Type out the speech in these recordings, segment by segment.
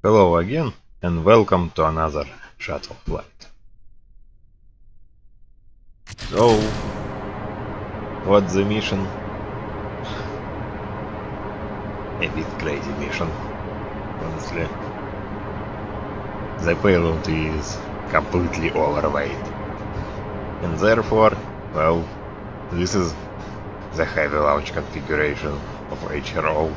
Hello again, and welcome to another shuttle flight. So, what's the mission? A bit crazy mission, honestly. The payload is completely overweight, and therefore, well, this is the heavy launch configuration of HRO.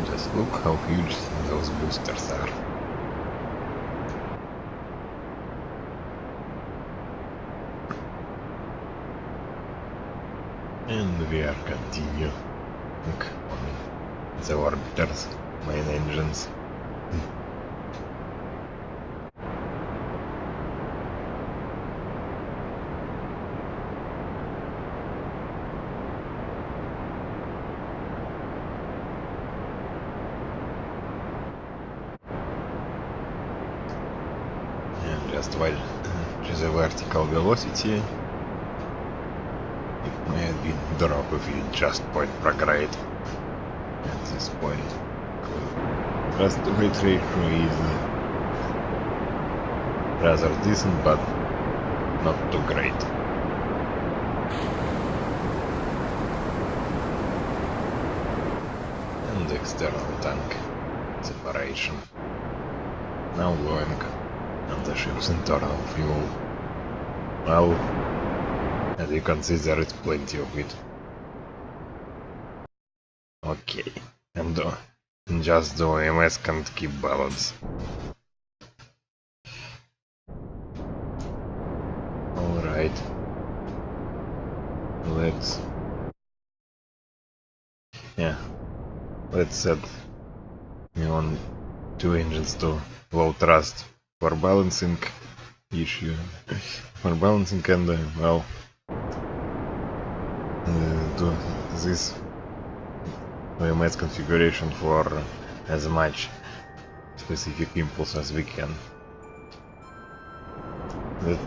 Just look how huge those boosters are. And we are continuing on the orbiter's main engines. Just while to the vertical velocity, it may have been drop if you just point prograde at this point. Thrust to weight ratio is rather decent, but not too great. And external tank separation. Now going on the ship's internal fuel. Well, as you can see, there is plenty of it. Okay, and just the OMS can't keep balance. Alright, let's set on two engines to low thrust for balancing issue. For balancing and well, do this OMS configuration for as much specific impulse as we can. The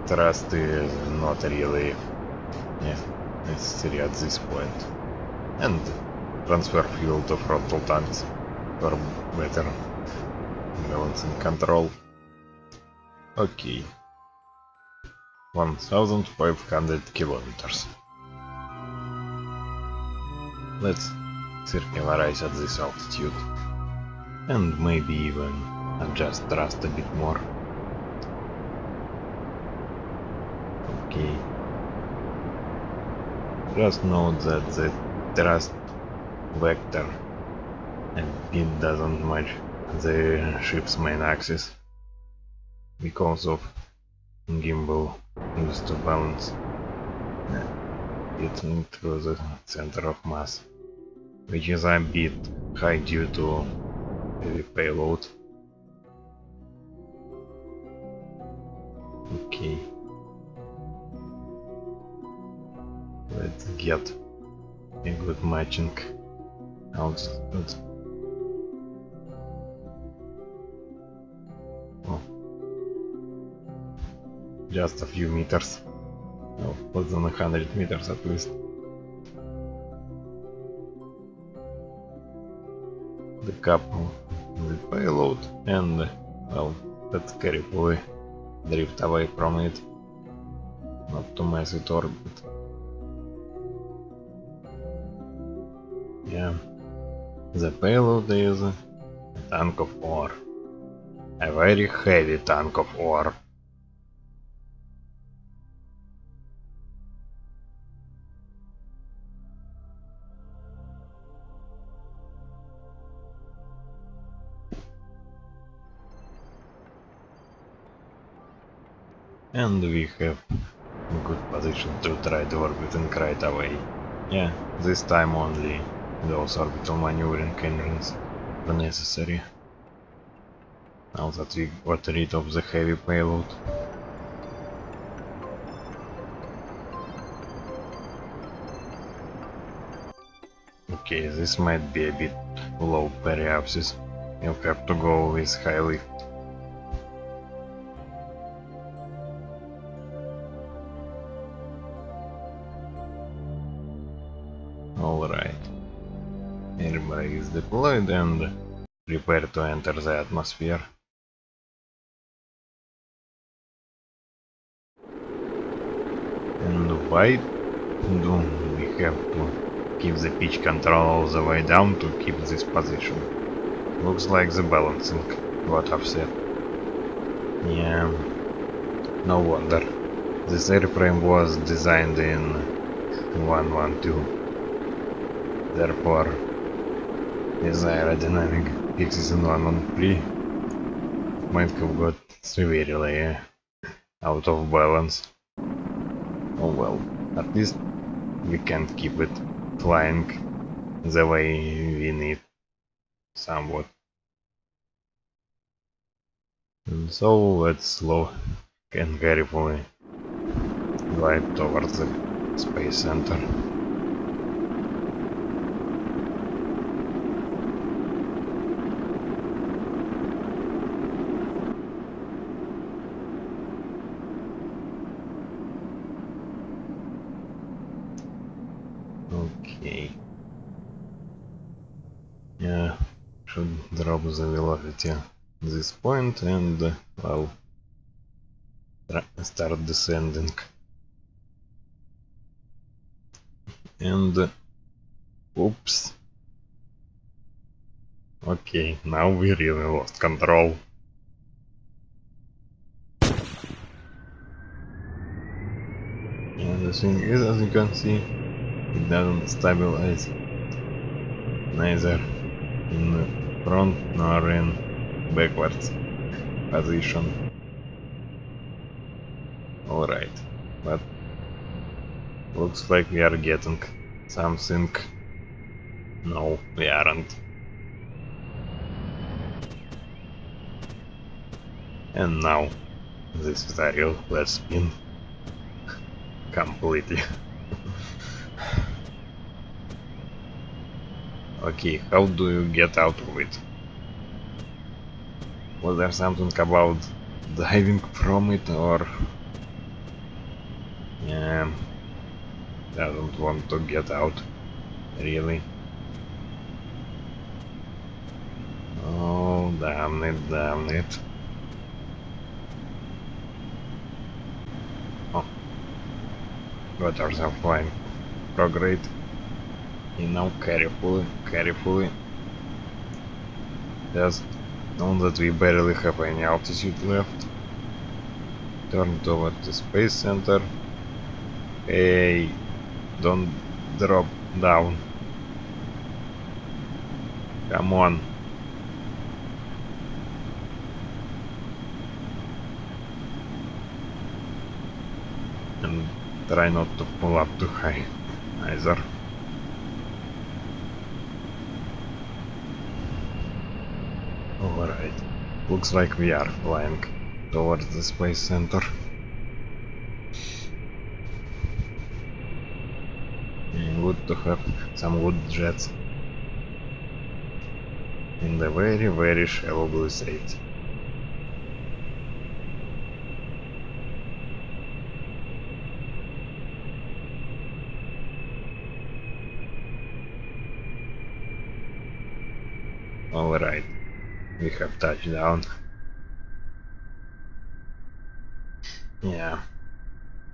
thrust is not really necessary at this point, and transfer fuel to frontal tanks for better balancing control. Okay, 1500 kilometers. Let's circularize at this altitude, and maybe even adjust thrust a bit more. Okay. Just note that the thrust vector and it doesn't match the ship's main axis because of gimbal used to balance it into the center of mass, which is a bit high due to heavy payload. Okay, let's get a good matching altitude. Oh, just a few meters. Oh, less than 100 meters at least. The couple with payload, and well, let's carefully drift away from it, not to mess with orbit. Yeah, the payload is a tank of ore, a very heavy tank of ore. And we have a good position to try the orbit and right away. Yeah, this time only those orbital maneuvering engines are necessary. Now that we got rid of the heavy payload. Okay, this might be a bit low periapsis. You'll have to go with high lift. Alright. Everybody is deployed and prepare to enter the atmosphere. And why do we have to keep the pitch control all the way down to keep this position? Looks like the balancing got upset. Yeah, no wonder. This airframe was designed in 112. Therefore, his aerodynamic fixes in 113 might have got severely out of balance. Oh well, at least we can't keep it flying the way we need, somewhat. And so let's slow and carefully glide towards the space center. Okay. Yeah, should drop the velocity at this point and, well, start descending. And, oops. Okay, now we really lost control. And the thing is, as you can see, it doesn't stabilize neither in front nor in backwards position. Alright, but looks like we are getting something. No, we aren't. And now, this is a real flat spin. Completely. Okay, how do you get out of it? Was there something about diving from it, or... Yeah, doesn't want to get out, really. Oh, damn it, damn it. Oh, got ourselves flying. Prograde. And now carefully, carefully. Just know that we barely have any altitude left. Turn toward the space center. Hey, don't drop down. Come on. And try not to pull up too high either. Alright, looks like we are flying towards the space center. And good to have some wood jets in the very, very shallow blue state. Alright, we have touched down. Yeah,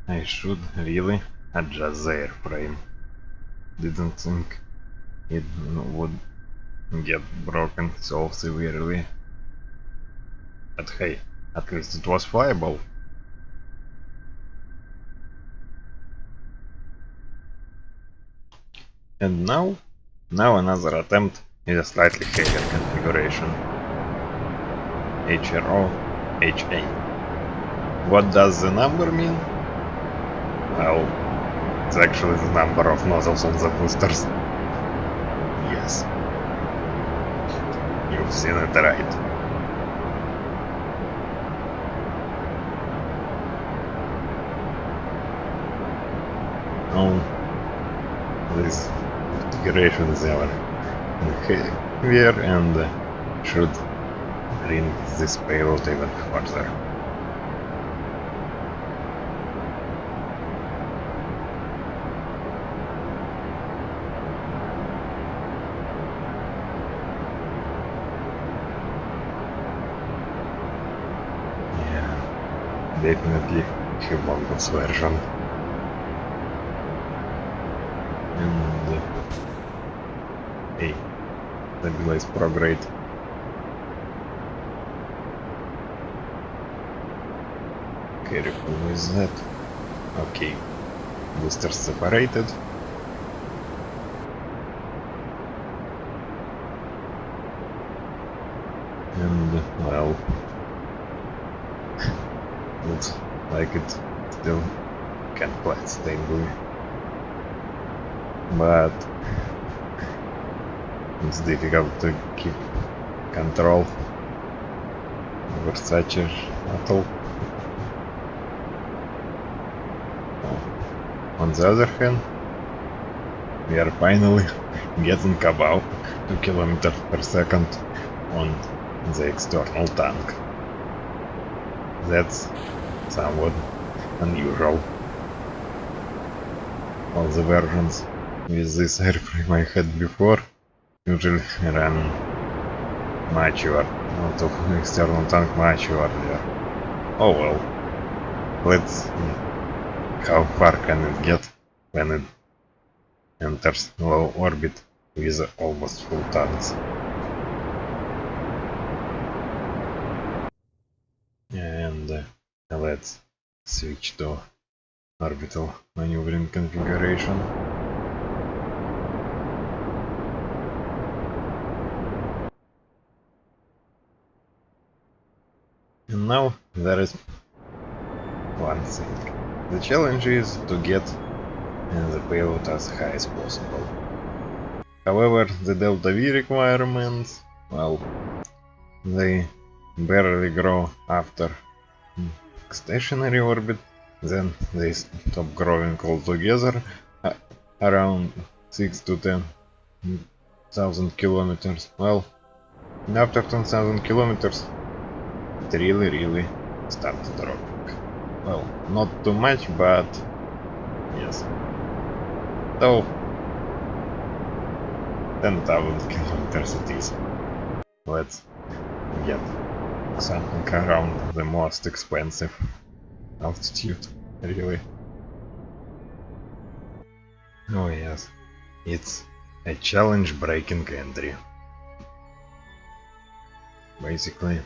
I should really adjust the airframe. Didn't think it would get broken so severely. But hey, at least it was flyable. And now another attempt in a slightly heavier configuration. HRO, HA. What does the number mean? Well, it's actually the number of nozzles on the boosters. You've seen it right. Oh, this configuration is ever heavier and should bring this payload even further. Yeah, definitely humongous version. And hey, stabilize prograde. Careful with that. Okay, boosters separated. And well, looks like it still can fly stably. But it's difficult to keep control over such a shuttle. Oh. On the other hand, we are finally getting above 2 kilometers per second on the external tank. That's somewhat unusual. All the versions with this airframe I had before usually ran much out of external tank much earlier. Oh well, let's see how far can it get when it enters low orbit with almost full tanks. And let's switch to orbital maneuvering configuration. And now there is one thing. The challenge is to get the payload as high as possible. However, the delta V requirements, well, they barely grow after stationary orbit, then they stop growing altogether around 6 to 10,000 kilometers. Well, after 10,000 kilometers it really starts dropping. Well, not too much, but yes. So 10,000 kilometers it is. Let's get something around the most expensive altitude, really. Oh yes, it's a challenge-breaking entry. Basically,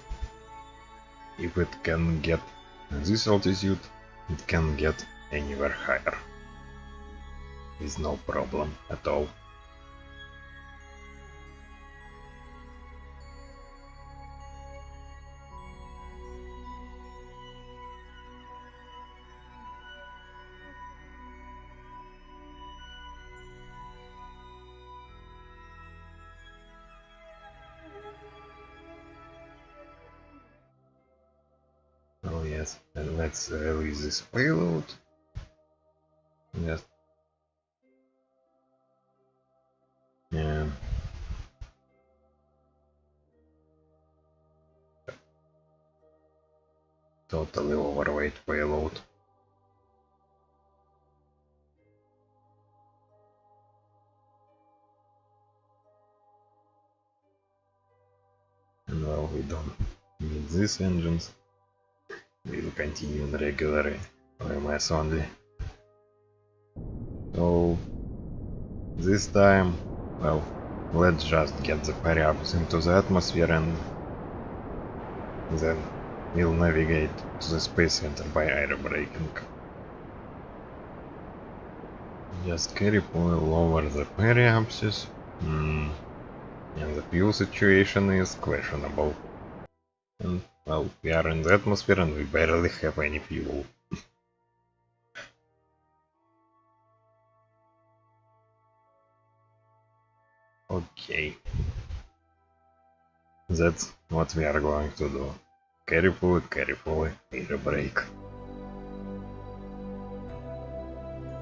if it can get this altitude, it can get anywhere higher. With no problem at all. Oh yes, and let's release this payload. Yes. Yeah. Totally overweight payload. And well, we don't need these engines. We'll continue in regular OMS only. So this time, well, let's just get the periapps into the atmosphere and then we'll navigate to the space center by aerobraking. Just carefully lower the periapses. And the fuel situation is questionable. And well, we are in the atmosphere and we barely have any fuel. Okay. That's what we are going to do. Carefully, air brake.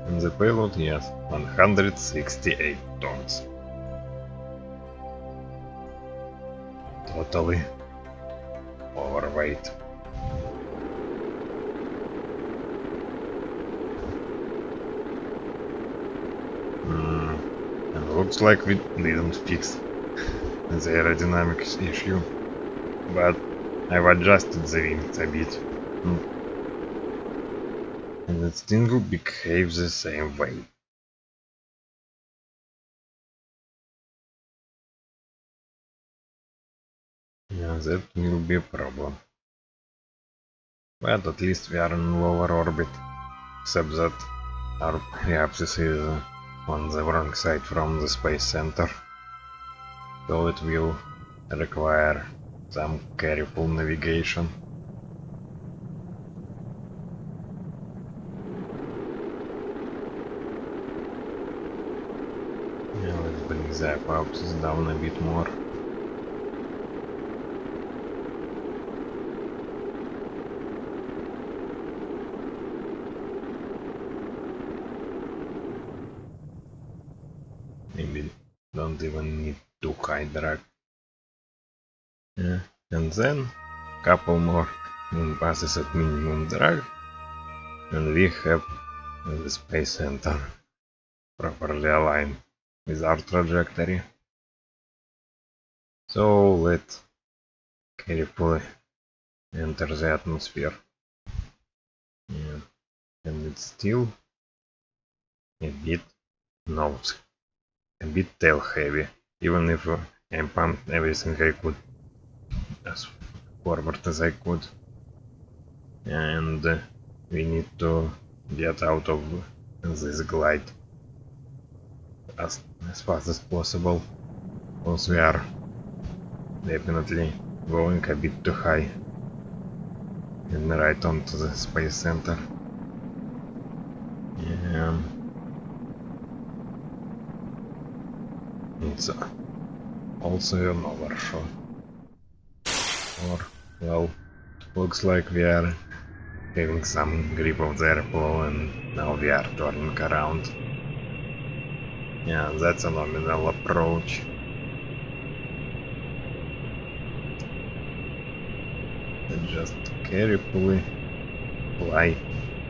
And the payload, yes, 168 tons. Totally overweight. And looks like we didn't fix the aerodynamics issue, but I've adjusted the wings a bit, and it still behaves the same way. Yeah, that will be a problem. But at least we are in lower orbit, except that our axis is on the wrong side from the space center, so it will require some careful navigation. Yeah, let's bring the axis down a bit more. Maybe don't even need too high drag. Yeah, and then couple more passes at minimum drag, and we have the space center properly aligned with our trajectory. So let's carefully enter the atmosphere. Yeah. And it's still a bit nose, a bit tail heavy, even if I pumped everything I could as forward as I could. And we need to get out of this glide as fast as possible, because we are definitely going a bit too high and right onto the space center. Yeah. It's also an overshot. Or, well, looks like we are having some grip of the airflow and now we are turning around. Yeah, that's a nominal approach. And just carefully fly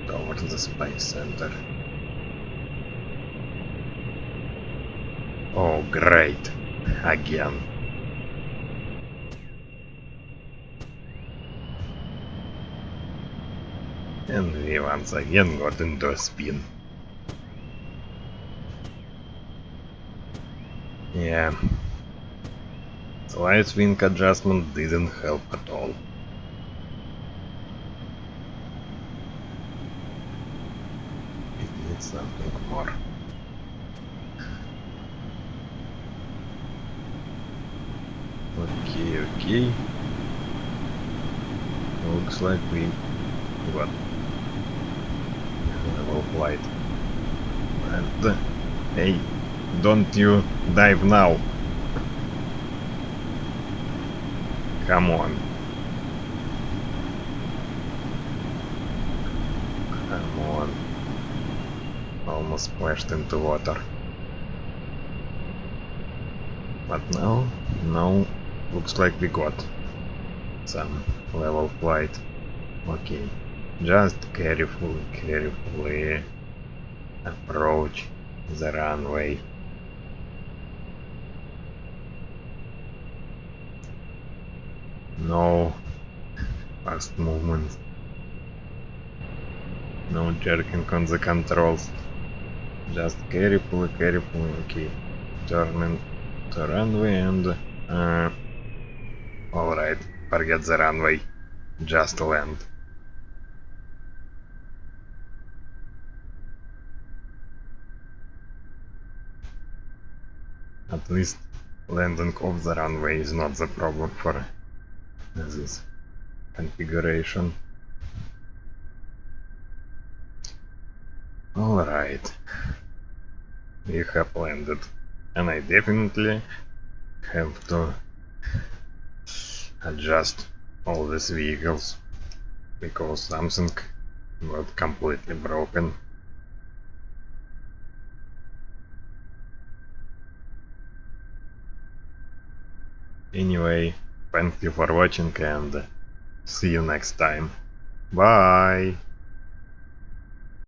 towards the space center. Oh great, again. And we once again got into a spin. Yeah, slight wing adjustment didn't help at all. It needs something more. Okay. Looks like we got level flight. And hey, don't you dive now. Come on. Come on. Almost splashed into water. But now looks like we got some level flight. Okay. Just carefully approach the runway. No fast movements. No jerking on the controls. Just carefully, okay. Turning the runway and... Alright, forget the runway. Just land. At least landing off the runway is not the problem for this configuration. Alright. We have landed. And I definitely have to adjust all these vehicles because something got completely broken. Anyway, thank you for watching and see you next time. Bye!